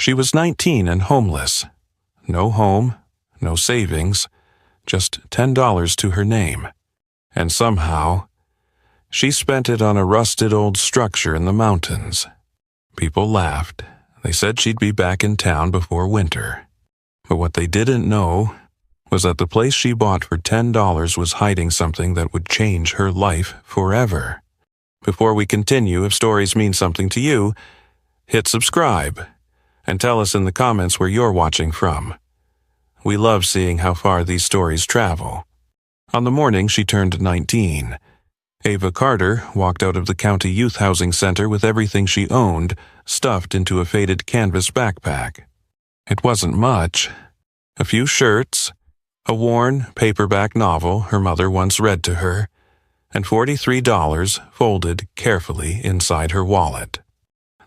She was 19 and homeless. No home, no savings, just $10 to her name. And somehow, she spent it on a rusted old structure in the mountains. People laughed. They said she'd be back in town before winter. But what they didn't know was that the place she bought for $10 was hiding something that would change her life forever. Before we continue, if stories mean something to you, hit subscribe and tell us in the comments where you're watching from. We love seeing how far these stories travel. On the morning she turned 19, Ava Carter walked out of the county youth housing center with everything she owned stuffed into a faded canvas backpack. It wasn't much. A few shirts, a worn paperback novel her mother once read to her, and $43 folded carefully inside her wallet.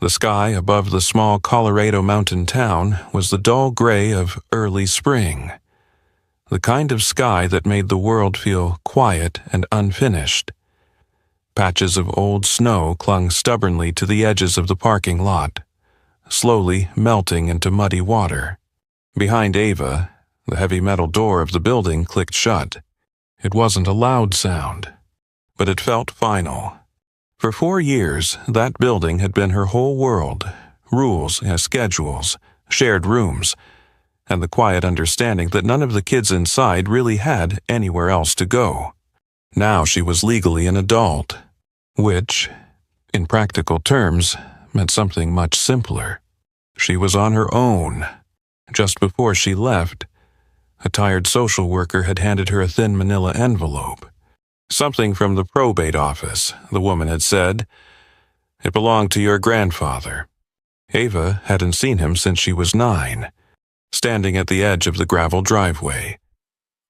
The sky above the small Colorado mountain town was the dull gray of early spring, the kind of sky that made the world feel quiet and unfinished. Patches of old snow clung stubbornly to the edges of the parking lot, slowly melting into muddy water. Behind Ava, the heavy metal door of the building clicked shut. It wasn't a loud sound, but it felt final. For 4 years, that building had been her whole world, rules, schedules, shared rooms, and the quiet understanding that none of the kids inside really had anywhere else to go. Now she was legally an adult, which, in practical terms, meant something much simpler. She was on her own. Just before she left, a tired social worker had handed her a thin manila envelope. Something from the probate office, the woman had said. It belonged to your grandfather. Ava hadn't seen him since she was 9, standing at the edge of the gravel driveway.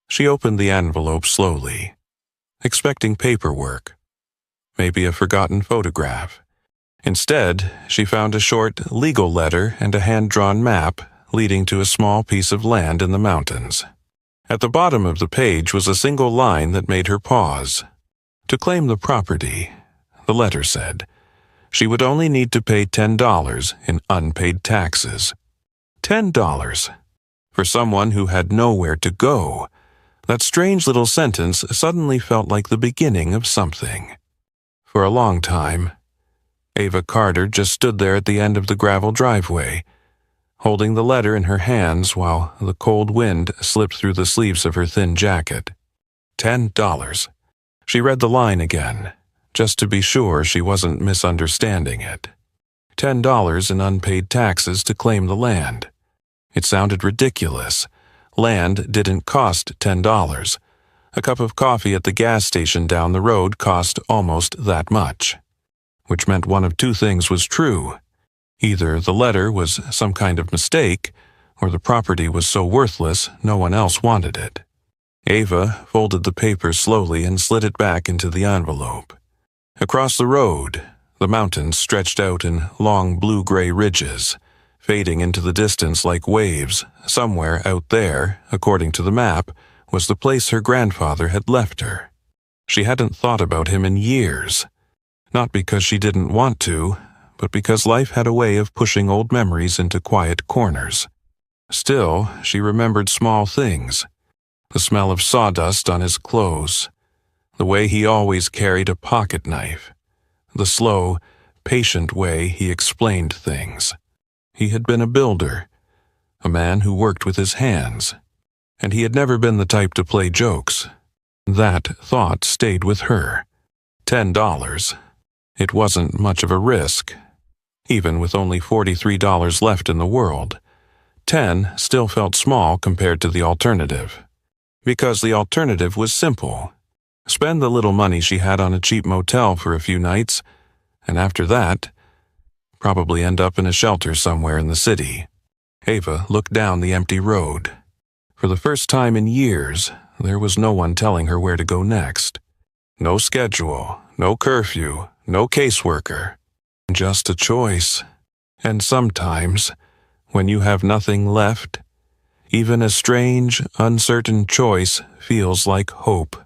She opened the envelope slowly, expecting paperwork, maybe a forgotten photograph. Instead, she found a short legal letter and a hand-drawn map leading to a small piece of land in the mountains. At the bottom of the page was a single line that made her pause. To claim the property, the letter said, she would only need to pay $10 in unpaid taxes. $10 for someone who had nowhere to go. That strange little sentence suddenly felt like the beginning of something. For a long time, Ava Carter just stood there at the end of the gravel driveway, holding the letter in her hands while the cold wind slipped through the sleeves of her thin jacket. $10. She read the line again, just to be sure she wasn't misunderstanding it. $10 in unpaid taxes to claim the land. It sounded ridiculous. Land didn't cost $10. A cup of coffee at the gas station down the road cost almost that much. Which meant one of two things was true. Either the letter was some kind of mistake, or the property was so worthless no one else wanted it. Ava folded the paper slowly and slid it back into the envelope. Across the road, the mountains stretched out in long blue-gray ridges, fading into the distance like waves. Somewhere out there, according to the map, was the place her grandfather had left her. She hadn't thought about him in years, not because she didn't want to, but because life had a way of pushing old memories into quiet corners. Still, she remembered small things. The smell of sawdust on his clothes, the way he always carried a pocket knife, the slow, patient way he explained things. He had been a builder, a man who worked with his hands, and he had never been the type to play jokes. That thought stayed with her. $10. It wasn't much of a risk. Even with only $43 left in the world, 10 still felt small compared to the alternative. Because the alternative was simple. Spend the little money she had on a cheap motel for a few nights, and after that, probably end up in a shelter somewhere in the city. Ava looked down the empty road. For the first time in years, there was no one telling her where to go next. No schedule, no curfew, no caseworker. Just a choice. And sometimes, when you have nothing left, even a strange, uncertain choice feels like hope.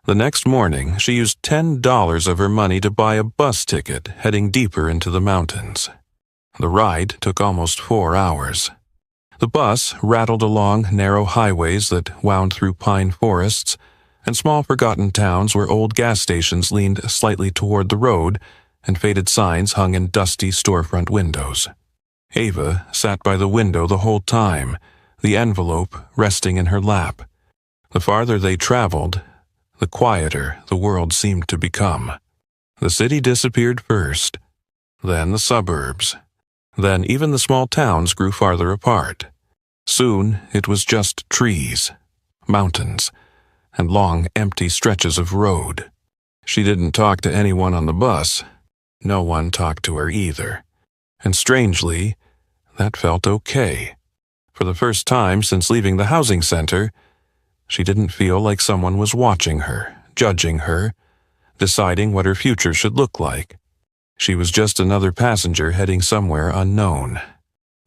The next morning, she used $10 of her money to buy a bus ticket heading deeper into the mountains. The ride took almost 4 hours. The bus rattled along narrow highways that wound through pine forests and small forgotten towns where old gas stations leaned slightly toward the road and faded signs hung in dusty storefront windows. Ava sat by the window the whole time, the envelope resting in her lap. The farther they traveled, the quieter the world seemed to become. The city disappeared first, then the suburbs, then even the small towns grew farther apart. Soon it was just trees, mountains, and long empty stretches of road. She didn't talk to anyone on the bus. No one talked to her either. And strangely, that felt okay. For the first time since leaving the housing center, she didn't feel like someone was watching her, judging her, deciding what her future should look like. She was just another passenger heading somewhere unknown,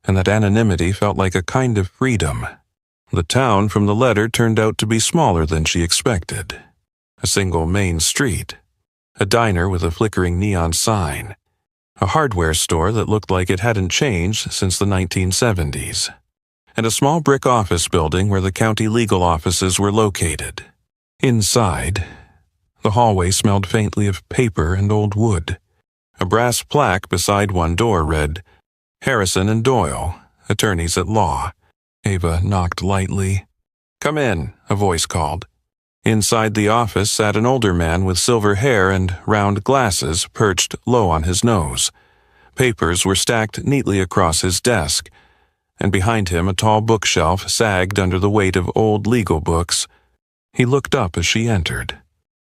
and that anonymity felt like a kind of freedom. The town from the letter turned out to be smaller than she expected. A single main street, a diner with a flickering neon sign, a hardware store that looked like it hadn't changed since the 1970s, and a small brick office building where the county legal offices were located. Inside, the hallway smelled faintly of paper and old wood. A brass plaque beside one door read, "Harrison and Doyle, attorneys at law." Ava knocked lightly. "Come in," a voice called. Inside the office sat an older man with silver hair and round glasses perched low on his nose. Papers were stacked neatly across his desk, and behind him a tall bookshelf sagged under the weight of old legal books. He looked up as she entered.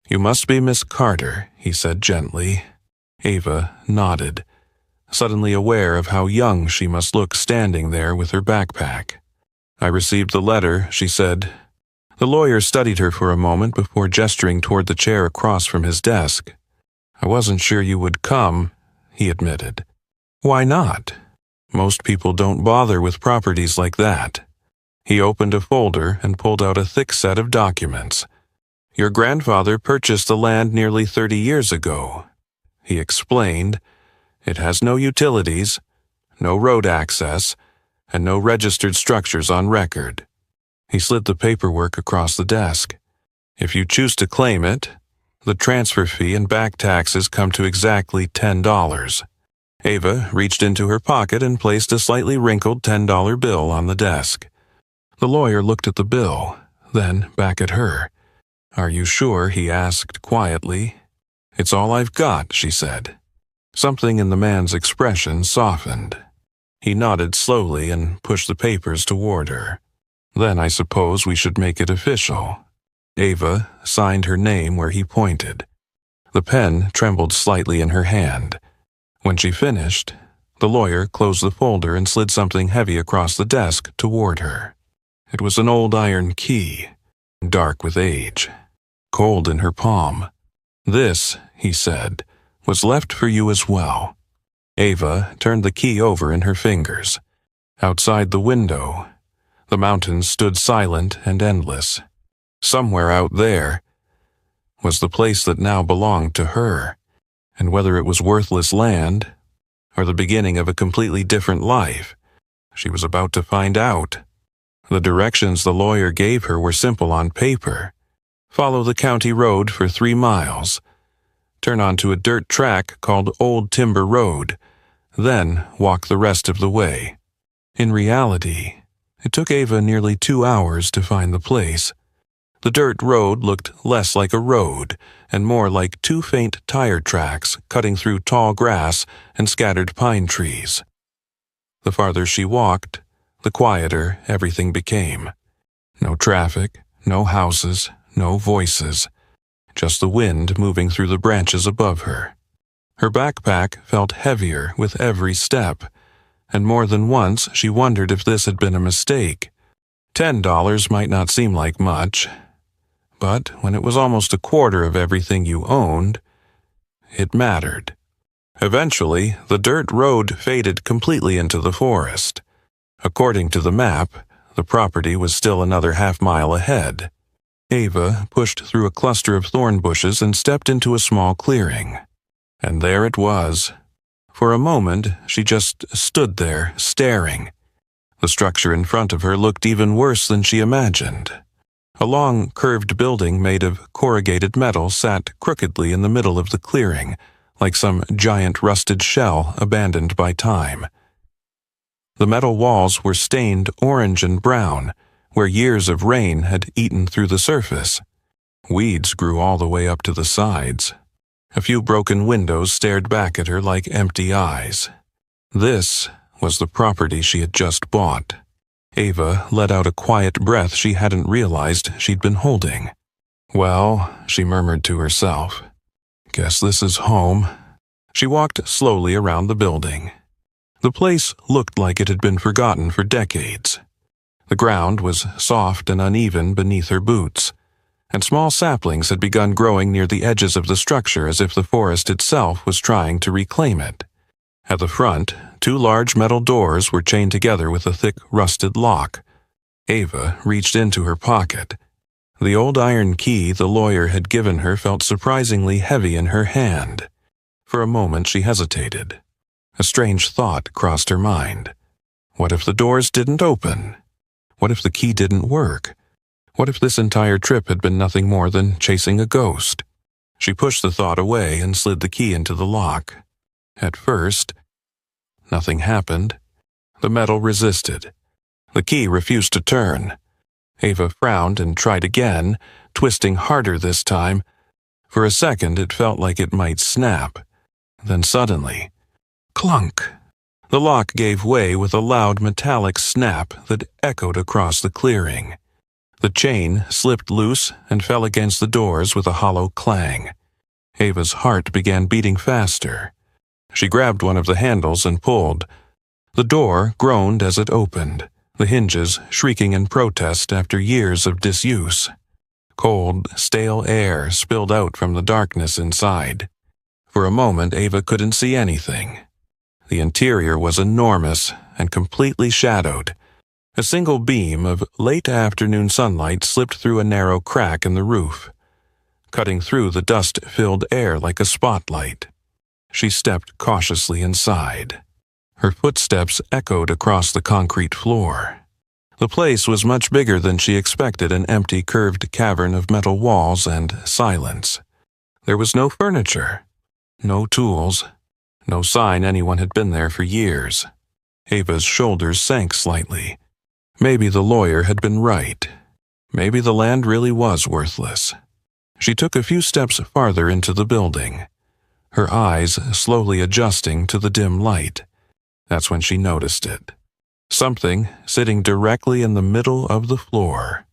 "You must be Miss Carter," he said gently. Ava nodded, suddenly aware of how young she must look standing there with her backpack. "I received the letter," she said. The lawyer studied her for a moment before gesturing toward the chair across from his desk. "I wasn't sure you would come," he admitted. "Why not? Most people don't bother with properties like that." He opened a folder and pulled out a thick set of documents. "Your grandfather purchased the land nearly 30 years ago," he explained. "It has no utilities, no road access, and no registered structures on record." He slid the paperwork across the desk. "If you choose to claim it, the transfer fee and back taxes come to exactly $10. Ava reached into her pocket and placed a slightly wrinkled $10 bill on the desk. The lawyer looked at the bill, then back at her. "Are you sure?" he asked quietly. "It's all I've got," she said. Something in the man's expression softened. He nodded slowly and pushed the papers toward her. "Then I suppose we should make it official." Ava signed her name where he pointed. The pen trembled slightly in her hand. When she finished, the lawyer closed the folder and slid something heavy across the desk toward her. It was an old iron key, dark with age, cold in her palm. "This," he said, "was left for you as well." Ava turned the key over in her fingers. Outside the window, the mountains stood silent and endless. Somewhere out there was the place that now belonged to her, and whether it was worthless land or the beginning of a completely different life, she was about to find out. The directions the lawyer gave her were simple on paper. Follow the county road for 3 miles. Turn onto a dirt track called Old Timber Road, then walk the rest of the way. In reality, it took Ava nearly 2 hours to find the place. The dirt road looked less like a road and more like 2 faint tire tracks cutting through tall grass and scattered pine trees. The farther she walked, the quieter everything became. No traffic, no houses, no voices, just the wind moving through the branches above her. Her backpack felt heavier with every step, and more than once she wondered if this had been a mistake. $10 might not seem like much, but when it was almost a quarter of everything you owned, it mattered. Eventually, the dirt road faded completely into the forest. According to the map, the property was still another half-mile ahead. Ava pushed through a cluster of thorn bushes and stepped into a small clearing. And there it was, For a moment, she just stood there, staring. The structure in front of her looked even worse than she imagined. A long, curved building made of corrugated metal sat crookedly in the middle of the clearing, like some giant rusted shell abandoned by time. The metal walls were stained orange and brown, where years of rain had eaten through the surface. Weeds grew all the way up to the sides. A few broken windows stared back at her like empty eyes. This was the property she had just bought. Ava let out a quiet breath she hadn't realized she'd been holding. "Well," she murmured to herself, "guess this is home." She walked slowly around the building. The place looked like it had been forgotten for decades. The ground was soft and uneven beneath her boots, and small saplings had begun growing near the edges of the structure as if the forest itself was trying to reclaim it. At the front, 2 large metal doors were chained together with a thick, rusted lock. Ava reached into her pocket. The old iron key the lawyer had given her felt surprisingly heavy in her hand. For a moment she hesitated. A strange thought crossed her mind. What if the doors didn't open? What if the key didn't work? What if this entire trip had been nothing more than chasing a ghost? She pushed the thought away and slid the key into the lock. At first, nothing happened. The metal resisted. The key refused to turn. Ava frowned and tried again, twisting harder this time. For a second it felt like it might snap. Then suddenly, clunk! The lock gave way with a loud metallic snap that echoed across the clearing. The chain slipped loose and fell against the doors with a hollow clang. Ava's heart began beating faster. She grabbed one of the handles and pulled. The door groaned as it opened, the hinges shrieking in protest after years of disuse. Cold, stale air spilled out from the darkness inside. For a moment, Ava couldn't see anything. The interior was enormous and completely shadowed. A single beam of late afternoon sunlight slipped through a narrow crack in the roof, cutting through the dust-filled air like a spotlight. She stepped cautiously inside. Her footsteps echoed across the concrete floor. The place was much bigger than she expected, an empty, curved cavern of metal walls and silence. There was no furniture, no tools, no sign anyone had been there for years. Ava's shoulders sank slightly. Maybe the lawyer had been right. Maybe the land really was worthless. She took a few steps farther into the building, her eyes slowly adjusting to the dim light. That's when she noticed it. Something sitting directly in the middle of the floor,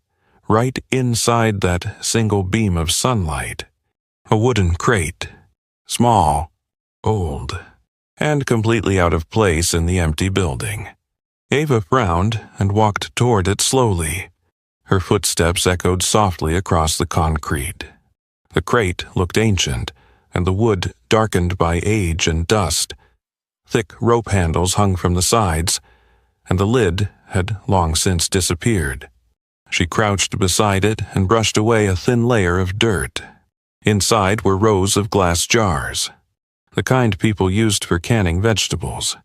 right inside that single beam of sunlight. A wooden crate, small, old, and completely out of place in the empty building. Ava frowned and walked toward it slowly. Her footsteps echoed softly across the concrete. The crate looked ancient, and the wood darkened by age and dust. Thick rope handles hung from the sides, and the lid had long since disappeared. She crouched beside it and brushed away a thin layer of dirt. Inside were rows of glass jars, the kind people used for canning vegetables.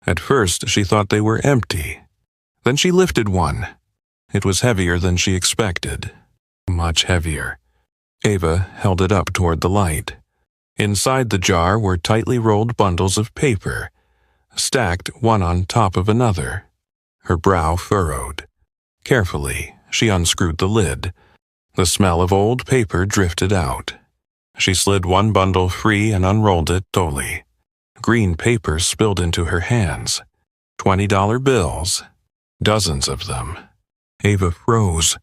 At first she thought they were empty. Then she lifted one. It was heavier than she expected. Much heavier. Ava held it up toward the light. Inside the jar were tightly rolled bundles of paper, stacked one on top of another. Her brow furrowed. Carefully, she unscrewed the lid. The smell of old paper drifted out. She slid one bundle free and unrolled it dully. Green paper spilled into her hands. $20 bills. Dozens of them. Ava froze.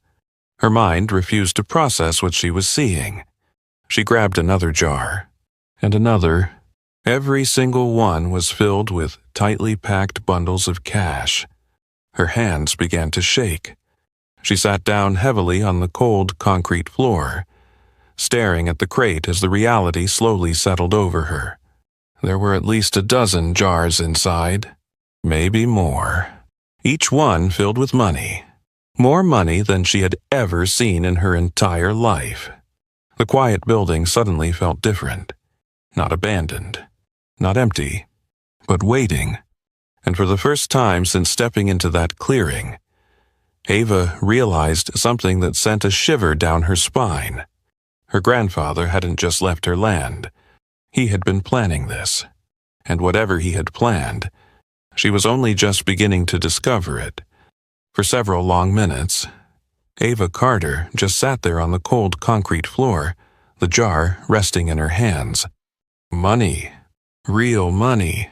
Her mind refused to process what she was seeing. She grabbed another jar, and another. Every single one was filled with tightly packed bundles of cash. Her hands began to shake. She sat down heavily on the cold concrete floor, staring at the crate as the reality slowly settled over her. There were at least a dozen jars inside, maybe more, each one filled with money. More money than she had ever seen in her entire life. The quiet building suddenly felt different. Not abandoned. Not empty. but waiting. And for the first time since stepping into that clearing, Ava realized something that sent a shiver down her spine. Her grandfather hadn't just left her land. He had been planning this. And whatever he had planned, she was only just beginning to discover it. For several long minutes, Ava Carter just sat there on the cold concrete floor, the jar resting in her hands. Money. Real money.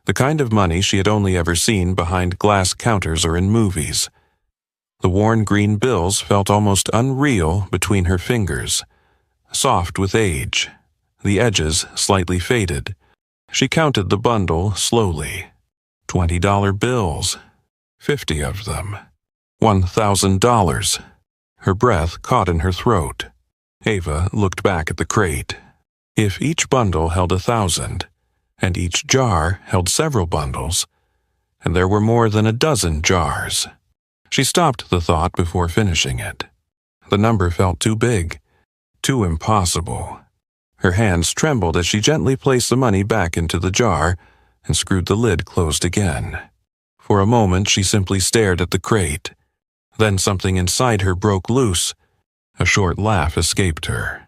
The kind of money she had only ever seen behind glass counters or in movies. The worn green bills felt almost unreal between her fingers, soft with age, the edges slightly faded. She counted the bundle slowly. $20 bills. 50 of them. $1,000. Her breath caught in her throat. Ava looked back at the crate. If each bundle held 1,000, and each jar held several bundles, and there were more than a dozen jars. She stopped the thought before finishing it. The number felt too big, too impossible. Her hands trembled as she gently placed the money back into the jar and screwed the lid closed again. For a moment she simply stared at the crate. Then something inside her broke loose. A short laugh escaped her.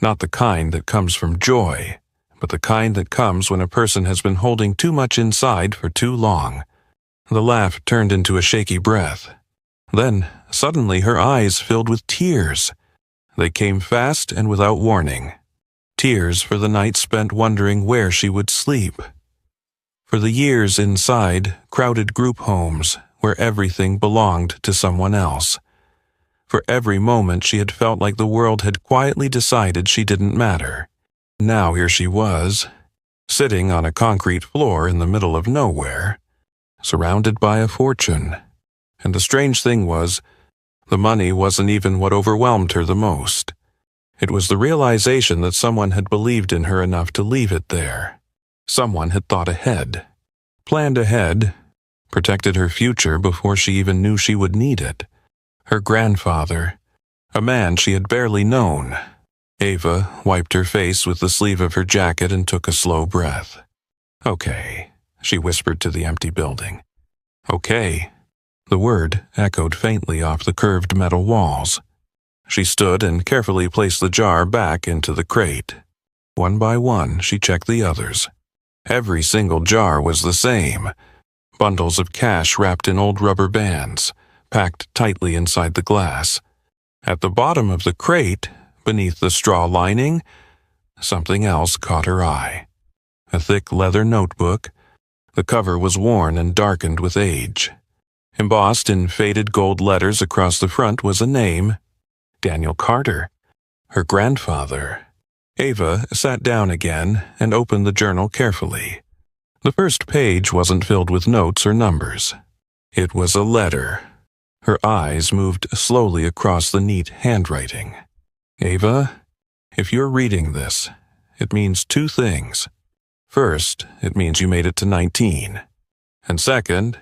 Not the kind that comes from joy, but the kind that comes when a person has been holding too much inside for too long. The laugh turned into a shaky breath. Then, suddenly, her eyes filled with tears. They came fast and without warning. Tears for the night spent wondering where she would sleep. For the years inside crowded group homes where everything belonged to someone else. For every moment she had felt like the world had quietly decided she didn't matter. Now here she was, sitting on a concrete floor in the middle of nowhere, surrounded by a fortune. And the strange thing was, the money wasn't even what overwhelmed her the most. It was the realization that someone had believed in her enough to leave it there. Someone had thought ahead, planned ahead, protected her future before she even knew she would need it. Her grandfather, a man she had barely known. Ava wiped her face with the sleeve of her jacket and took a slow breath. "Okay," she whispered to the empty building. "Okay." The word echoed faintly off the curved metal walls. She stood and carefully placed the jar back into the crate. One by one, she checked the others. Every single jar was the same. Bundles of cash wrapped in old rubber bands, packed tightly inside the glass. At the bottom of the crate, beneath the straw lining, something else caught her eye. A thick leather notebook. The cover was worn and darkened with age. Embossed in faded gold letters across the front was a name, Daniel Carter, her grandfather. Ava sat down again and opened the journal carefully. The first page wasn't filled with notes or numbers. It was a letter. Her eyes moved slowly across the neat handwriting. "Ava, if you're reading this, it means two things. First, it means you made it to 19. And second,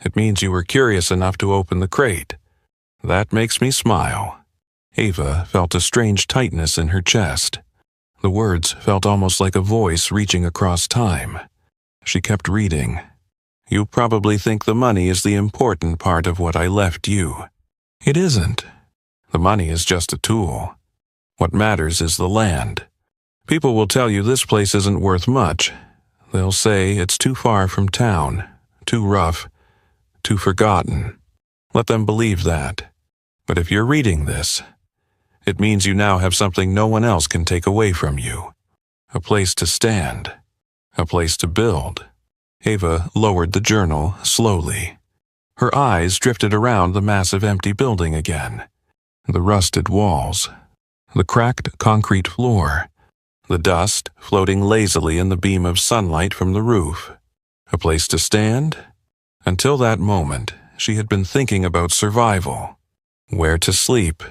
it means you were curious enough to open the crate. That makes me smile." Ava felt a strange tightness in her chest. The words felt almost like a voice reaching across time. She kept reading. "You probably think the money is the important part of what I left you. It isn't. The money is just a tool. What matters is the land. People will tell you this place isn't worth much. They'll say it's too far from town, too rough, too forgotten. Let them believe that. But if you're reading this, it means you now have something no one else can take away from you. A place to stand. A place to build." Ava lowered the journal slowly. Her eyes drifted around the massive empty building again. The rusted walls. The cracked concrete floor. The dust floating lazily in the beam of sunlight from the roof. A place to stand? Until that moment, she had been thinking about survival. Where to sleep.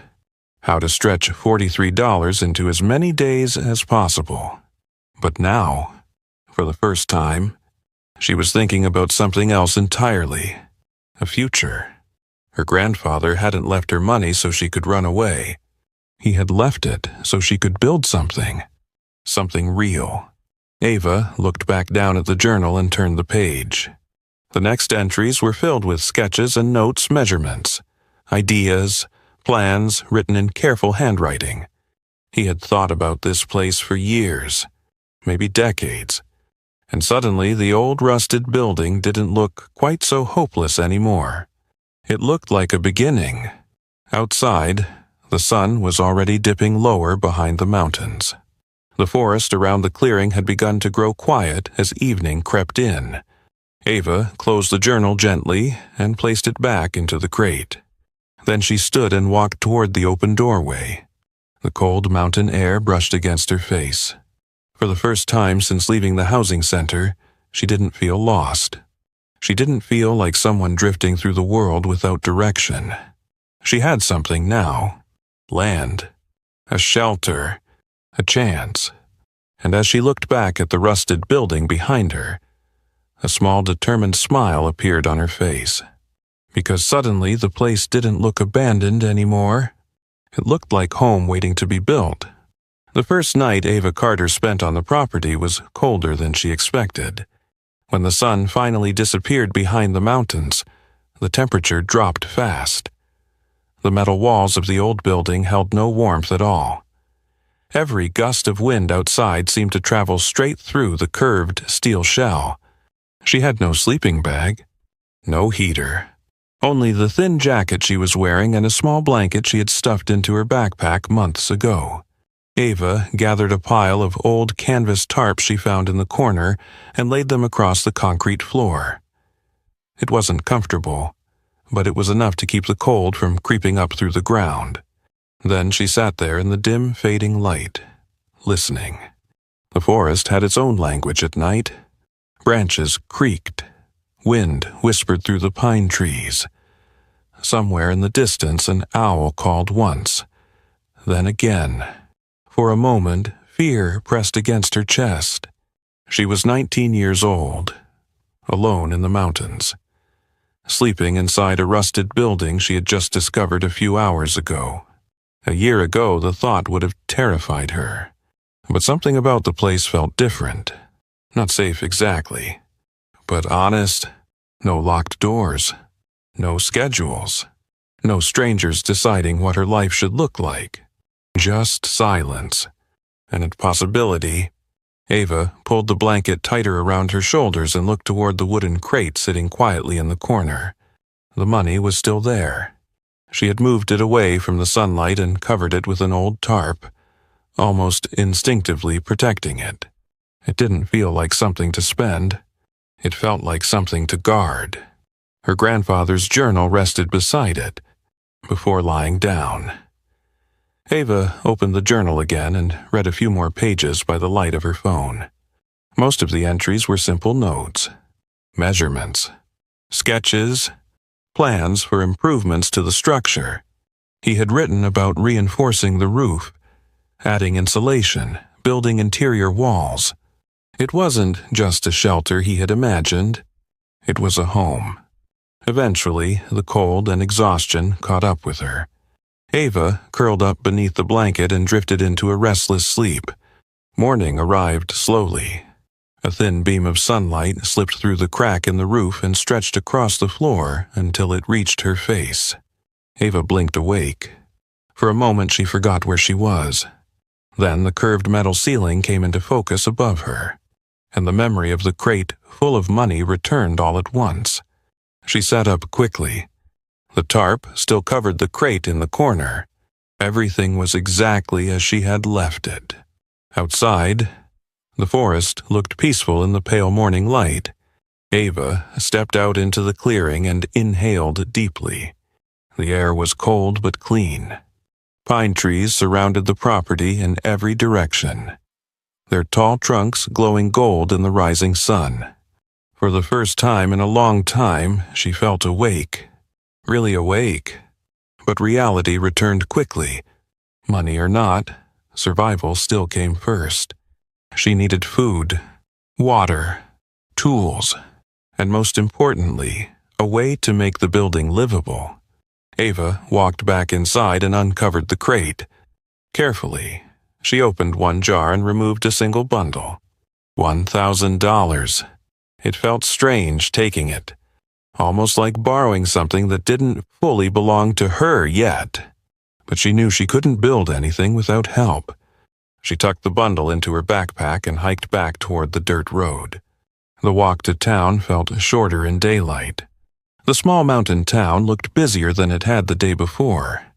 How to stretch $43 into as many days as possible. But now, for the first time, she was thinking about something else entirely. A future. Her grandfather hadn't left her money so she could run away. He had left it so she could build something. Something real. Ava looked back down at the journal and turned the page. The next entries were filled with sketches and notes, measurements, ideas, plans written in careful handwriting. He had thought about this place for years, maybe decades, and suddenly the old rusted building didn't look quite so hopeless anymore. It looked like a beginning. Outside, the sun was already dipping lower behind the mountains. The forest around the clearing had begun to grow quiet as evening crept in. Ava closed the journal gently and placed it back into the crate. Then she stood and walked toward the open doorway. The cold mountain air brushed against her face. For the first time since leaving the housing center, she didn't feel lost. She didn't feel like someone drifting through the world without direction. She had something now. Land. A shelter. A chance. And as she looked back at the rusted building behind her, a small determined smile appeared on her face. Because suddenly the place didn't look abandoned anymore. It looked like home waiting to be built. The first night Ava Carter spent on the property was colder than she expected. When the sun finally disappeared behind the mountains, the temperature dropped fast. The metal walls of the old building held no warmth at all. Every gust of wind outside seemed to travel straight through the curved steel shell. She had no sleeping bag, no heater, only the thin jacket she was wearing and a small blanket she had stuffed into her backpack months ago. Ava gathered a pile of old canvas tarps she found in the corner and laid them across the concrete floor. It wasn't comfortable, but it was enough to keep the cold from creeping up through the ground. Then she sat there in the dim, fading light, listening. The forest had its own language at night. Branches creaked. Wind whispered through the pine trees. Somewhere in the distance an owl called once. Then again. For a moment, fear pressed against her chest. She was 19 years old, alone in the mountains, sleeping inside a rusted building she had just discovered a few hours ago. A year ago, the thought would have terrified her. But something about the place felt different. Not safe exactly, but honest. No locked doors, no schedules, no strangers deciding what her life should look like. Just silence, and at possibility. Ava pulled the blanket tighter around her shoulders and looked toward the wooden crate sitting quietly in the corner. The money was still there. She had moved it away from the sunlight and covered it with an old tarp, almost instinctively protecting it. It didn't feel like something to spend. It felt like something to guard. Her grandfather's journal rested beside it, before lying down. Ava opened the journal again and read a few more pages by the light of her phone. Most of the entries were simple notes, measurements, sketches, plans for improvements to the structure. He had written about reinforcing the roof, adding insulation, building interior walls. It wasn't just a shelter he had imagined. It was a home. Eventually, the cold and exhaustion caught up with her. Ava curled up beneath the blanket and drifted into a restless sleep. Morning arrived slowly. A thin beam of sunlight slipped through the crack in the roof and stretched across the floor until it reached her face. Ava blinked awake. For a moment she forgot where she was. Then the curved metal ceiling came into focus above her, and the memory of the crate full of money returned all at once. She sat up quickly. The tarp still covered the crate in the corner. Everything was exactly as she had left it. Outside, the forest looked peaceful in the pale morning light. Ava stepped out into the clearing and inhaled deeply. The air was cold but clean. Pine trees surrounded the property in every direction, their tall trunks glowing gold in the rising sun. For the first time in a long time, she felt awake. Really awake. But reality returned quickly. Money or not, survival still came first. She needed food, water, tools, and most importantly, a way to make the building livable. Ava walked back inside and uncovered the crate. Carefully, she opened one jar and removed a single bundle. $1,000. It felt strange taking it, almost like borrowing something that didn't fully belong to her yet. But she knew she couldn't build anything without help. She tucked the bundle into her backpack and hiked back toward the dirt road. The walk to town felt shorter in daylight. The small mountain town looked busier than it had the day before.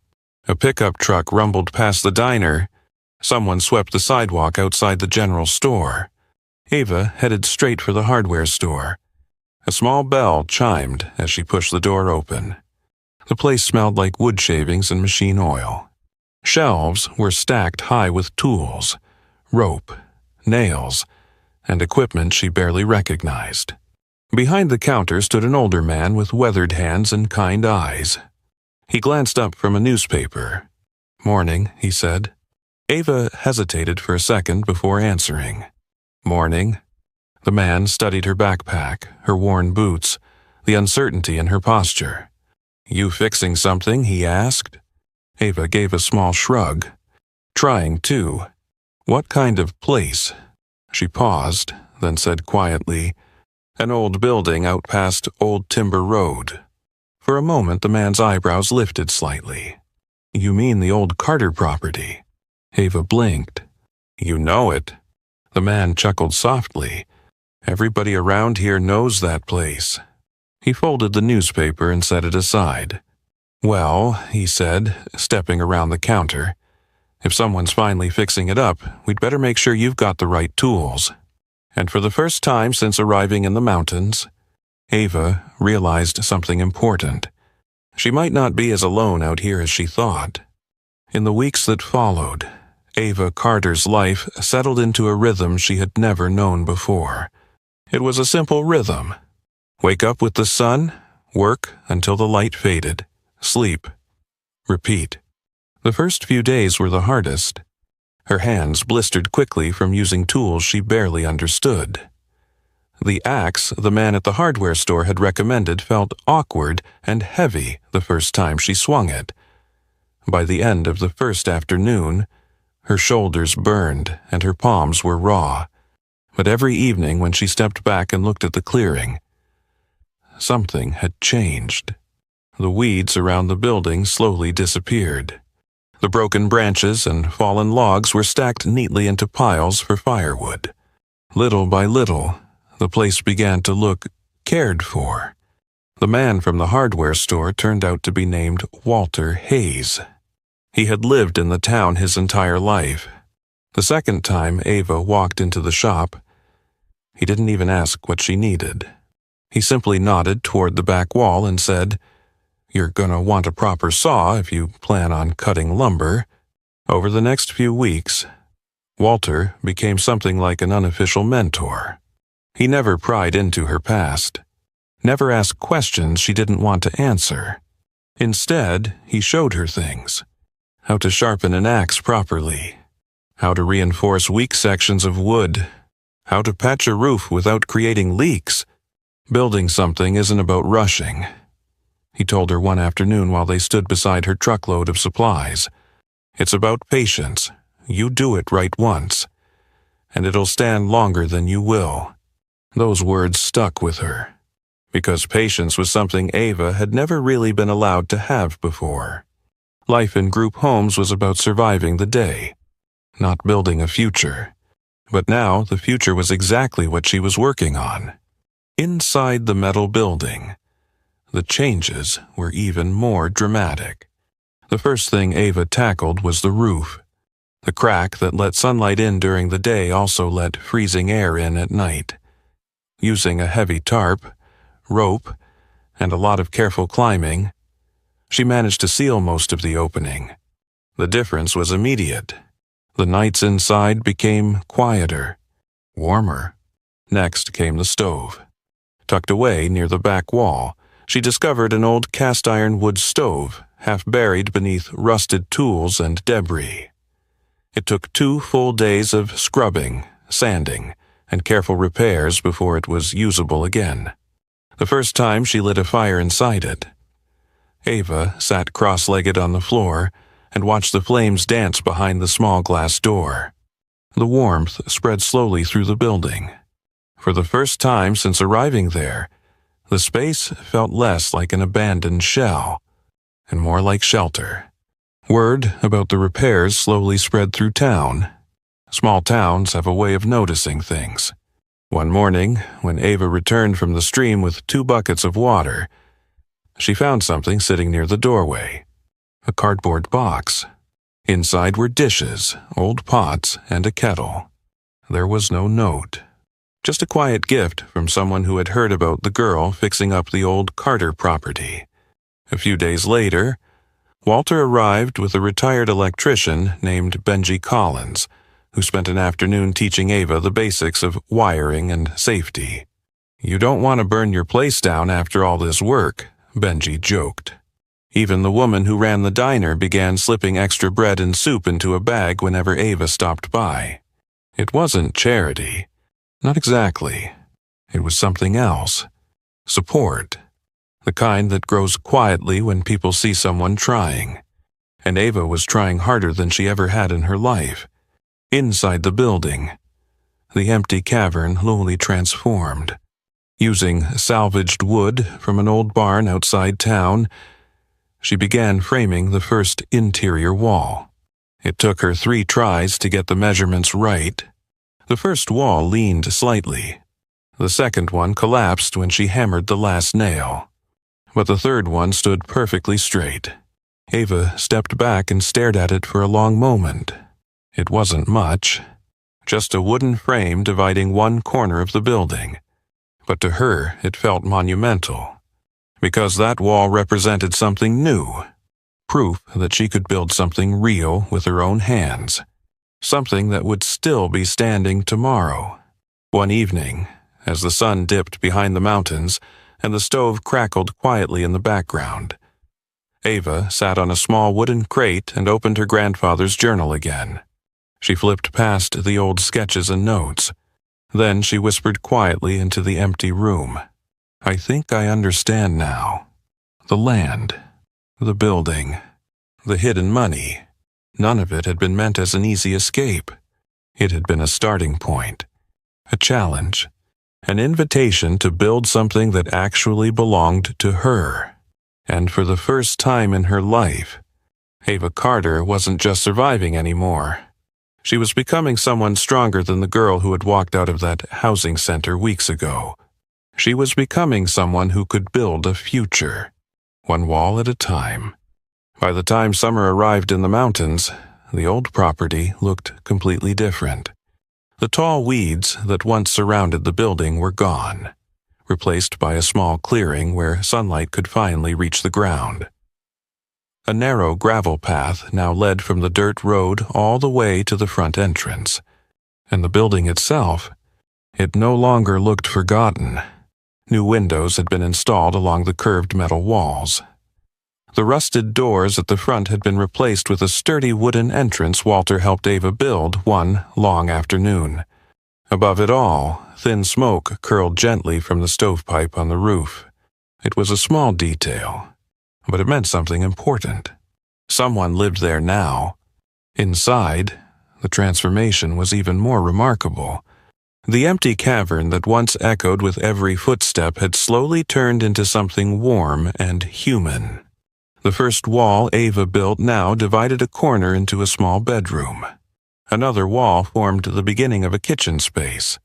A pickup truck rumbled past the diner. Someone swept the sidewalk outside the general store. Ava headed straight for the hardware store. A small bell chimed as she pushed the door open. The place smelled like wood shavings and machine oil. Shelves were stacked high with tools, rope, nails, and equipment she barely recognized. Behind the counter stood an older man with weathered hands and kind eyes. He glanced up from a newspaper. "Morning," he said. Ava hesitated for a second before answering. "Morning." The man studied her backpack, her worn boots, the uncertainty in her posture. "You fixing something?" he asked. Ava gave a small shrug. "Trying to." "What kind of place?" She paused, then said quietly, "An old building out past Old Timber Road." For a moment the man's eyebrows lifted slightly. "You mean the old Carter property?" Ava blinked. "You know it." The man chuckled softly. "Everybody around here knows that place." He folded the newspaper and set it aside. "Well," he said, stepping around the counter, "if someone's finally fixing it up, we'd better make sure you've got the right tools." And for the first time since arriving in the mountains, Ava realized something important. She might not be as alone out here as she thought. In the weeks that followed, Ava Carter's life settled into a rhythm she had never known before. It was a simple rhythm. Wake up with the sun, work until the light faded, sleep, repeat. The first few days were the hardest. Her hands blistered quickly from using tools she barely understood. The axe the man at the hardware store had recommended felt awkward and heavy the first time she swung it. By the end of the first afternoon, her shoulders burned and her palms were raw. But every evening when she stepped back and looked at the clearing, something had changed. The weeds around the building slowly disappeared. The broken branches and fallen logs were stacked neatly into piles for firewood. Little by little, the place began to look cared for. The man from the hardware store turned out to be named Walter Hayes. He had lived in the town his entire life. The second time Ava walked into the shop, he didn't even ask what she needed. He simply nodded toward the back wall and said, "You're gonna want a proper saw if you plan on cutting lumber." Over the next few weeks, Walter became something like an unofficial mentor. He never pried into her past, never asked questions she didn't want to answer. Instead, he showed her things: how to sharpen an axe properly, how to reinforce weak sections of wood, how to patch a roof without creating leaks. Building something isn't about rushing, he told her one afternoon while they stood beside her truckload of supplies. It's about patience. You do it right once, and it'll stand longer than you will. Those words stuck with her, because patience was something Ava had never really been allowed to have before. Life in group homes was about surviving the day, not building a future. But now the future was exactly what she was working on. Inside the metal building, the changes were even more dramatic. The first thing Ava tackled was the roof. The crack that let sunlight in during the day also let freezing air in at night. Using a heavy tarp, rope, and a lot of careful climbing, she managed to seal most of the opening. The difference was immediate. The nights inside became quieter, warmer. Next came the stove. Tucked away near the back wall, she discovered an old cast-iron wood stove, half buried beneath rusted tools and debris. It took 2 full days of scrubbing, sanding, and careful repairs before it was usable again. The first time she lit a fire inside it, Ava sat cross-legged on the floor and watched the flames dance behind the small glass door. The warmth spread slowly through the building. For the first time since arriving there, the space felt less like an abandoned shell and more like shelter. Word about the repairs slowly spread through town. Small towns have a way of noticing things. One morning, when Ava returned from the stream with 2 buckets of water, she found something sitting near the doorway. A cardboard box. Inside were dishes, old pots, and a kettle. There was no note. Just a quiet gift from someone who had heard about the girl fixing up the old Carter property. A few days later, Walter arrived with a retired electrician named Benji Collins, who spent an afternoon teaching Ava the basics of wiring and safety. "You don't want to burn your place down after all this work," Benji joked. Even the woman who ran the diner began slipping extra bread and soup into a bag whenever Ava stopped by. It wasn't charity. Not exactly. It was something else. Support. The kind that grows quietly when people see someone trying. And Ava was trying harder than she ever had in her life. Inside the building, the empty cavern slowly transformed. Using salvaged wood from an old barn outside town, she began framing the first interior wall. It took her 3 tries to get the measurements right. The first wall leaned slightly. The second one collapsed when she hammered the last nail. But the third one stood perfectly straight. Ava stepped back and stared at it for a long moment. It wasn't much. Just a wooden frame dividing one corner of the building. But to her, it felt monumental. Because that wall represented something new. Proof that she could build something real with her own hands. Something that would still be standing tomorrow. One evening, as the sun dipped behind the mountains and the stove crackled quietly in the background, Ava sat on a small wooden crate and opened her grandfather's journal again. She flipped past the old sketches and notes. Then she whispered quietly into the empty room. "I think I understand now. The land, the building, the hidden money. None of it had been meant as an easy escape. It had been a starting point, a challenge, an invitation to build something that actually belonged to her. And for the first time in her life, Ava Carter wasn't just surviving anymore. She was becoming someone stronger than the girl who had walked out of that housing center weeks ago. She was becoming someone who could build a future, one wall at a time. By the time summer arrived in the mountains, the old property looked completely different. The tall weeds that once surrounded the building were gone, replaced by a small clearing where sunlight could finally reach the ground. A narrow gravel path now led from the dirt road all the way to the front entrance, and the building itself, it no longer looked forgotten. New windows had been installed along the curved metal walls. The rusted doors at the front had been replaced with a sturdy wooden entrance Walter helped Ava build one long afternoon. Above it all, thin smoke curled gently from the stovepipe on the roof. It was a small detail, but it meant something important. Someone lived there now. Inside, the transformation was even more remarkable. The empty cavern that once echoed with every footstep had slowly turned into something warm and human. The first wall Ava built now divided a corner into a small bedroom. Another wall formed the beginning of a kitchen space,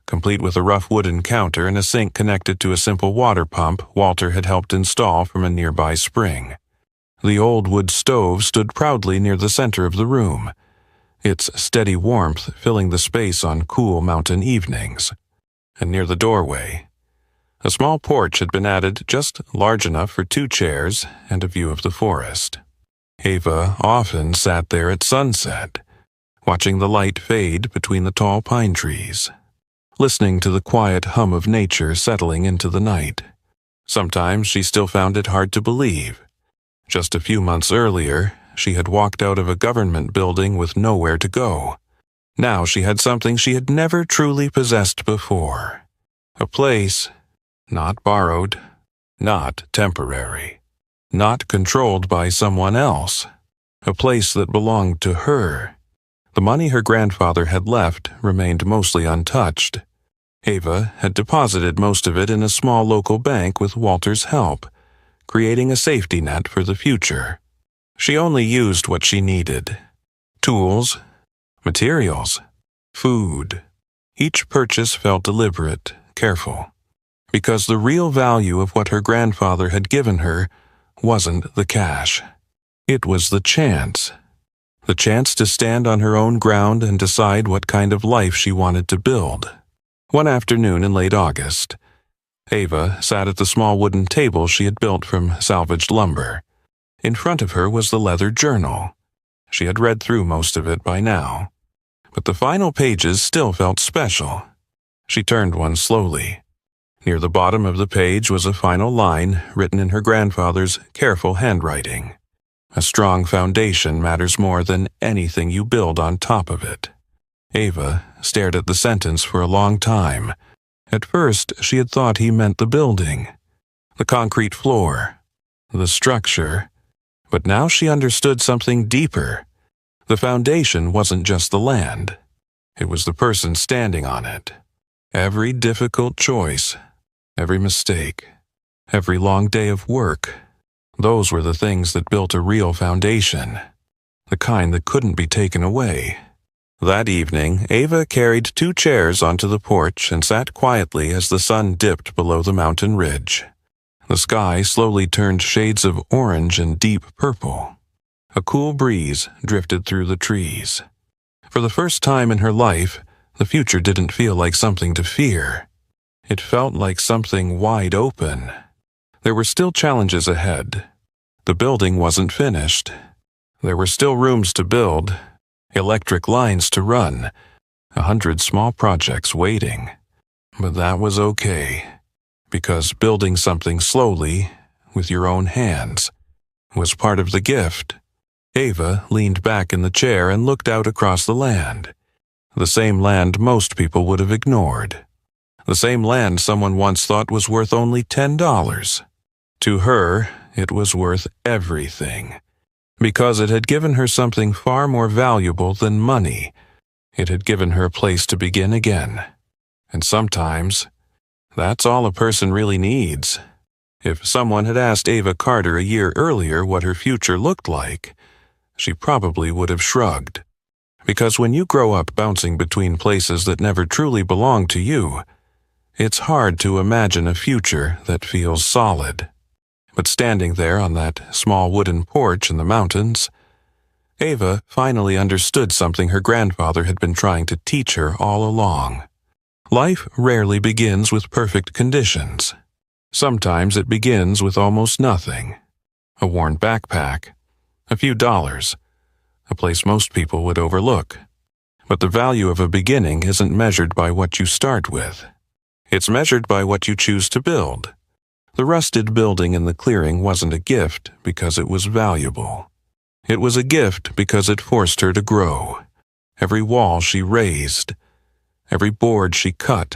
complete with a rough wooden counter and a sink connected to a simple water pump Walter had helped install from a nearby spring. The old wood stove stood proudly near the center of the room, its steady warmth filling the space on cool mountain evenings. And near the doorway, a small porch had been added just large enough for 2 chairs and a view of the forest. Ava often sat there at sunset, watching the light fade between the tall pine trees, listening to the quiet hum of nature settling into the night. Sometimes she still found it hard to believe. Just a few months earlier, she had walked out of a government building with nowhere to go. Now she had something she had never truly possessed before. A place, not borrowed, not temporary, not controlled by someone else. A place that belonged to her, The money her grandfather had left remained mostly untouched. Ava had deposited most of it in a small local bank with Walter's help, creating a safety net for the future. She only used what she needed: tools, materials, food. Each purchase felt deliberate, careful, because the real value of what her grandfather had given her wasn't the cash. It was the chance to stand on her own ground and decide what kind of life she wanted to build. One afternoon in late August, Ava sat at the small wooden table she had built from salvaged lumber. In front of her was the leather journal. She had read through most of it by now, but the final pages still felt special. She turned one slowly. Near the bottom of the page was a final line written in her grandfather's careful handwriting. A strong foundation matters more than anything you build on top of it. Ava stared at the sentence for a long time. At first, she had thought he meant the building, the concrete floor, the structure. But now she understood something deeper. The foundation wasn't just the land. It was the person standing on it. Every difficult choice, every mistake, every long day of work, those were the things that built a real foundation, the kind that couldn't be taken away. That evening, Ava carried 2 chairs onto the porch and sat quietly as the sun dipped below the mountain ridge. The sky slowly turned shades of orange and deep purple. A cool breeze drifted through the trees. For the first time in her life, the future didn't feel like something to fear. It felt like something wide open. There were still challenges ahead. The building wasn't finished. There were still rooms to build, electric lines to run, 100 small projects waiting. But that was okay, because building something slowly, with your own hands, was part of the gift. Ava leaned back in the chair and looked out across the land. The same land most people would have ignored. The same land someone once thought was worth only $10. To her, it was worth everything, because it had given her something far more valuable than money. It had given her a place to begin again. And sometimes, that's all a person really needs. If someone had asked Ava Carter a year earlier what her future looked like, she probably would have shrugged. Because when you grow up bouncing between places that never truly belong to you, it's hard to imagine a future that feels solid. But standing there on that small wooden porch in the mountains, Ava finally understood something her grandfather had been trying to teach her all along. Life rarely begins with perfect conditions. Sometimes it begins with almost nothing. A worn backpack, a few dollars, a place most people would overlook. But the value of a beginning isn't measured by what you start with. It's measured by what you choose to build. The rusted building in the clearing wasn't a gift because it was valuable. It was a gift because it forced her to grow. Every wall she raised, every board she cut,